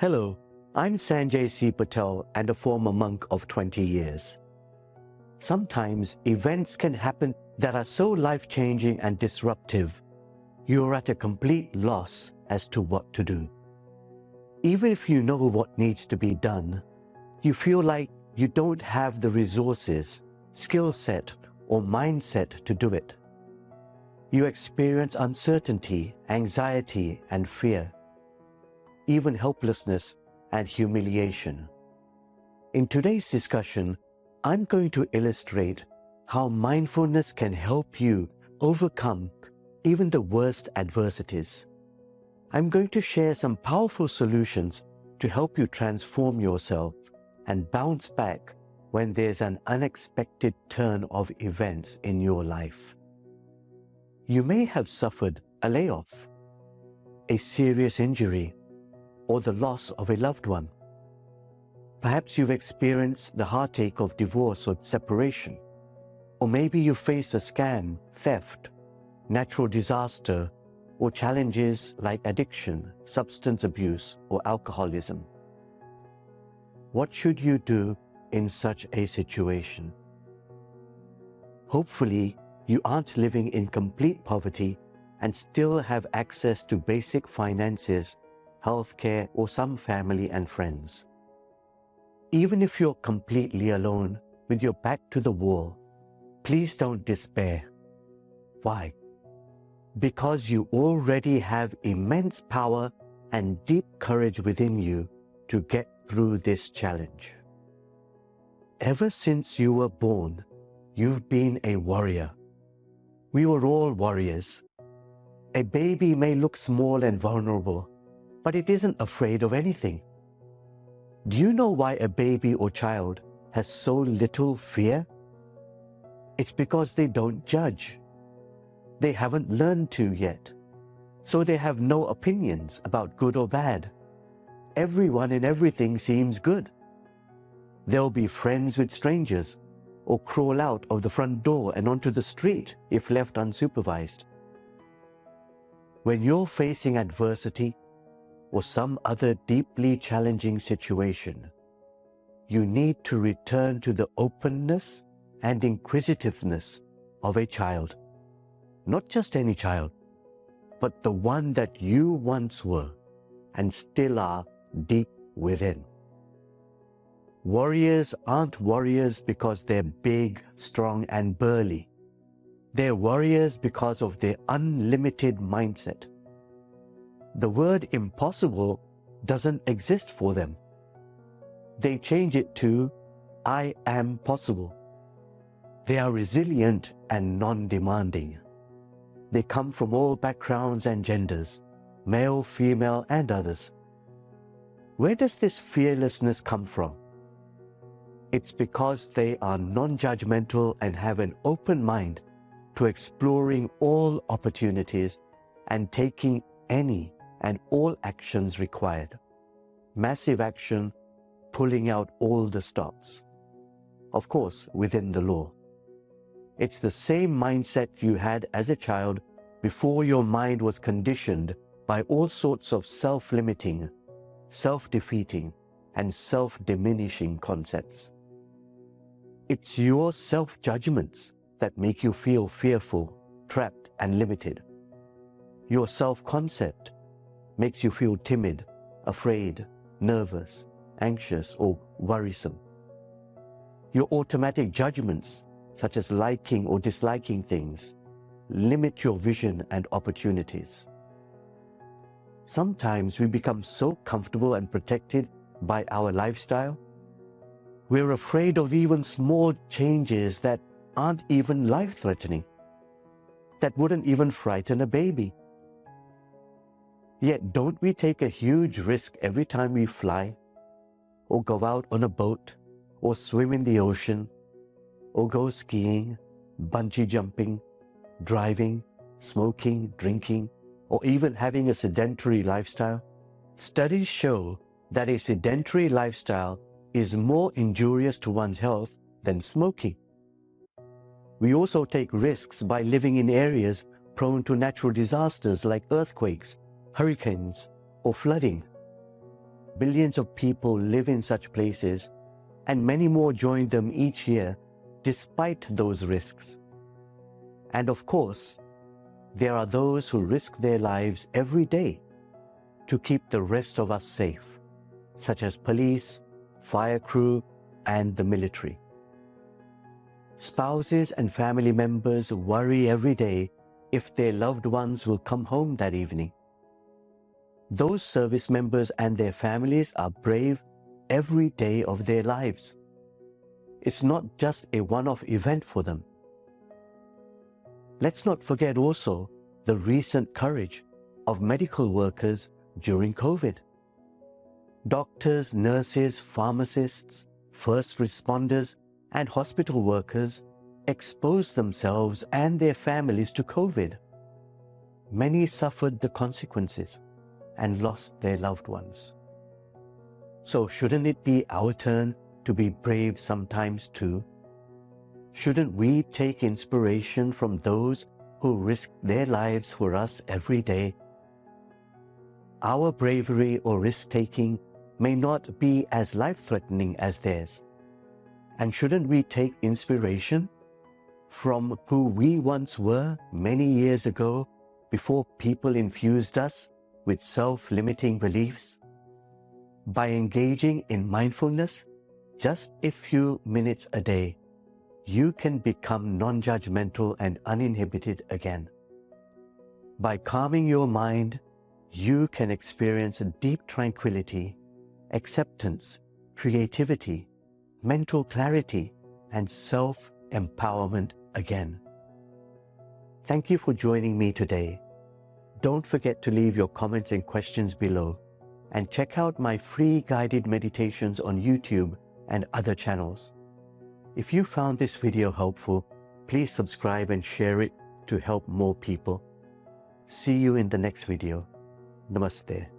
Hello, I'm Sanjay C. Patel and a former monk of 20 years. Sometimes events can happen that are so life-changing and disruptive, you're at a complete loss as to what to do. Even if you know what needs to be done, you feel like you don't have the resources, skill set, or mindset to do it. You experience uncertainty, anxiety, and fear, even helplessness and humiliation. In today's discussion, I'm going to illustrate how mindfulness can help you overcome even the worst adversities. I'm going to share some powerful solutions to help you transform yourself and bounce back when there's an unexpected turn of events in your life. You may have suffered a layoff, a serious injury, or the loss of a loved one. Perhaps you've experienced the heartache of divorce or separation, or maybe you faced a scam, theft, natural disaster, or challenges like addiction, substance abuse, or alcoholism. What should you do in such a situation? Hopefully, you aren't living in complete poverty and still have access to basic finances, healthcare, or some family and friends. Even if you're completely alone with your back to the wall, please don't despair. Why? Because you already have immense power and deep courage within you to get through this challenge. Ever since you were born, you've been a warrior. We were all warriors. A baby may look small and vulnerable, but it isn't afraid of anything. Do you know why a baby or child has so little fear? It's because they don't judge. They haven't learned to yet, so they have no opinions about good or bad. Everyone and everything seems good. They'll be friends with strangers or crawl out of the front door and onto the street if left unsupervised. When you're facing adversity or some other deeply challenging situation, you need to return to the openness and inquisitiveness of a child. Not just any child, but the one that you once were and still are deep within. Warriors aren't warriors because they're big, strong, and burly. They're warriors because of their unlimited mindset. The word impossible doesn't exist for them. They change it to, I am possible. They are resilient and non-demanding. They come from all backgrounds and genders, male, female, and others. Where does this fearlessness come from? It's because they are non-judgmental and have an open mind to exploring all opportunities and taking any and all actions required. Massive action, pulling out all the stops. Of course, within the law. It's the same mindset you had as a child before your mind was conditioned by all sorts of self-limiting, self-defeating, and self-diminishing concepts. It's your self-judgments that make you feel fearful, trapped, and limited. Your self-concept makes you feel timid, afraid, nervous, anxious, or worrisome. Your automatic judgments, such as liking or disliking things, limit your vision and opportunities. Sometimes we become so comfortable and protected by our lifestyle, we're afraid of even small changes that aren't even life-threatening, that wouldn't even frighten a baby. Yet don't we take a huge risk every time we fly, or go out on a boat, or swim in the ocean, or go skiing, bungee jumping, driving, smoking, drinking, or even having a sedentary lifestyle? Studies show that a sedentary lifestyle is more injurious to one's health than smoking. We also take risks by living in areas prone to natural disasters like earthquakes, hurricanes, or flooding. Billions of people live in such places, and many more join them each year despite those risks. And of course, there are those who risk their lives every day to keep the rest of us safe, such as police, fire crew, and the military. Spouses and family members worry every day if their loved ones will come home that evening. Those service members and their families are brave every day of their lives. It's not just a one-off event for them. Let's not forget also the recent courage of medical workers during COVID. Doctors, nurses, pharmacists, first responders, and hospital workers exposed themselves and their families to COVID. Many suffered the consequences and lost their loved ones. So shouldn't it be our turn to be brave sometimes too? Shouldn't we take inspiration from those who risk their lives for us every day? Our bravery or risk-taking may not be as life-threatening as theirs. And shouldn't we take inspiration from who we once were many years ago before people infused us with self-limiting beliefs? By engaging in mindfulness, just a few minutes a day, you can become non-judgmental and uninhibited again. By calming your mind, you can experience deep tranquility, acceptance, creativity, mental clarity, and self-empowerment again. Thank you for joining me today. Don't forget to leave your comments and questions below, and check out my free guided meditations on YouTube and other channels. If you found this video helpful, please subscribe and share it to help more people. See you in the next video. Namaste.